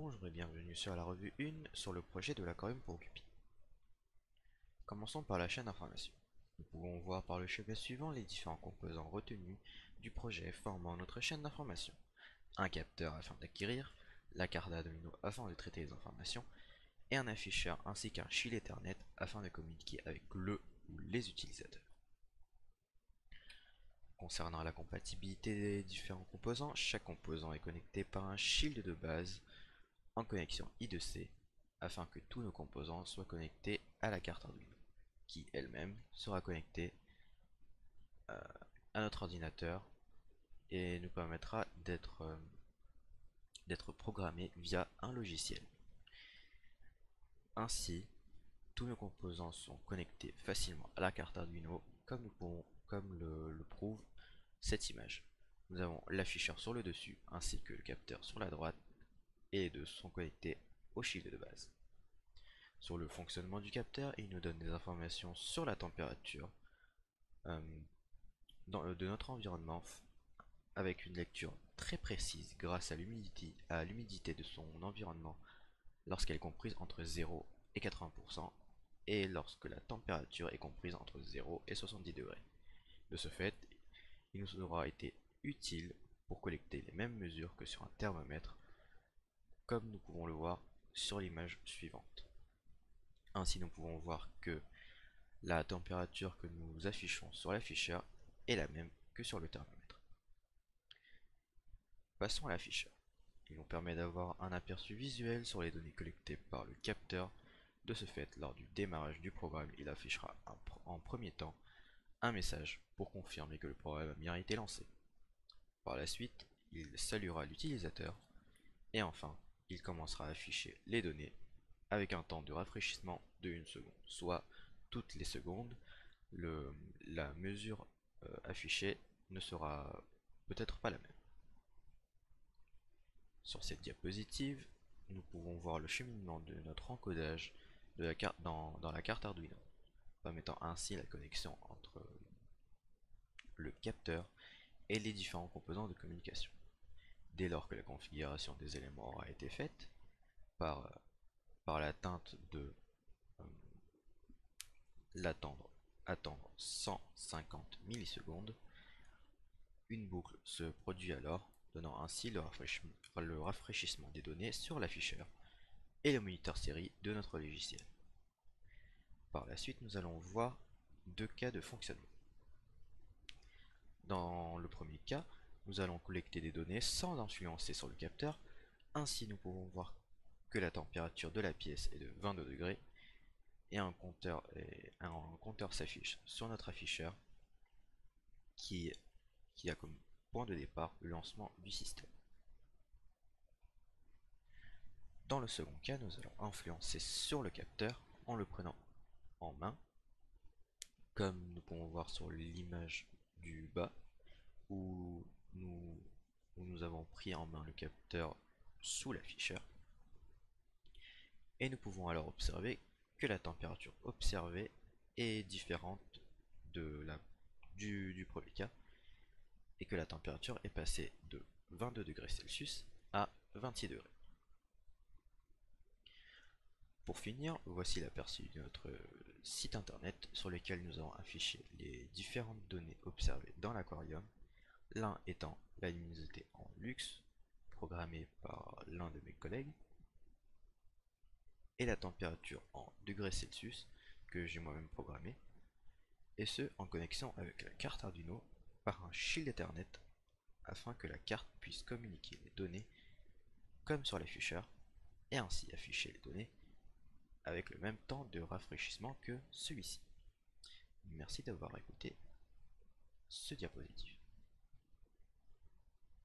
Bonjour et bienvenue sur la revue 1 sur le projet de l'aquarium pour Guppy. Commençons par la chaîne d'information. Nous pouvons voir par le schéma suivant les différents composants retenus du projet formant notre chaîne d'information. Un capteur afin d'acquérir, la carte Arduino afin de traiter les informations, et un afficheur ainsi qu'un shield Ethernet afin de communiquer avec le ou les utilisateurs. Concernant la compatibilité des différents composants, chaque composant est connecté par un shield de base en connexion I2C afin que tous nos composants soient connectés à la carte Arduino, qui elle-même sera connectée à notre ordinateur et nous permettra d'être programmés via un logiciel. Ainsi, tous nos composants sont connectés facilement à la carte Arduino comme le prouve cette image. Nous avons l'afficheur sur le dessus ainsi que le capteur sur la droite et les deux sont connectés au shield de base. Sur le fonctionnement du capteur, il nous donne des informations sur la température euh, de notre environnement avec une lecture très précise grâce à l'humidité de son environnement lorsqu'elle est comprise entre 0 et 80% et lorsque la température est comprise entre 0 et 70 degrés. De ce fait, il nous aura été utile pour collecter les mêmes mesures que sur un thermomètre, comme nous pouvons le voir sur l'image suivante. Ainsi, nous pouvons voir que la température que nous affichons sur l'afficheur est la même que sur le thermomètre. Passons à l'afficheur. Il nous permet d'avoir un aperçu visuel sur les données collectées par le capteur. De ce fait, lors du démarrage du programme, il affichera en premier temps un message pour confirmer que le programme a bien été lancé. Par la suite, il saluera l'utilisateur et enfin, il commencera à afficher les données avec un temps de rafraîchissement de 1 seconde, soit toutes les secondes, la mesure affichée ne sera peut-être pas la même. Sur cette diapositive, nous pouvons voir le cheminement de notre encodage de la carte dans la carte Arduino, permettant ainsi la connexion entre le capteur et les différents composants de communication. Dès lors que la configuration des éléments aura été faite, par, par l'atteinte de euh, attendre 150 millisecondes, une boucle se produit alors, donnant ainsi le rafraîchissement des données sur l'afficheur et le moniteur série de notre logiciel. Par la suite, nous allons voir deux cas de fonctionnement. Dans le premier cas, nous allons collecter des données sans influencer sur le capteur. Ainsi, nous pouvons voir que la température de la pièce est de 22 degrés et un compteur s'affiche sur notre afficheur qui a comme point de départ le lancement du système. Dans le second cas, nous allons influencer sur le capteur en le prenant en main, comme nous pouvons voir sur l'image du bas, où nous avons pris en main le capteur sous l'afficheur. Et nous pouvons alors observer que la température observée est différente du premier cas, et que la température est passée de 22 degrés Celsius à 26 degrés. Pour finir, voici l'aperçu de notre site internet sur lequel nous avons affiché les différentes données observées dans l'aquarium, l'un étant la luminosité en luxe, programmée par l'un de mes collègues, et la température en degrés Celsius, que j'ai moi-même programmé, et ce en connexion avec la carte Arduino par un shield Ethernet afin que la carte puisse communiquer les données comme sur l'afficheur et ainsi afficher les données avec le même temps de rafraîchissement que celui-ci. Merci d'avoir écouté ce diapositive.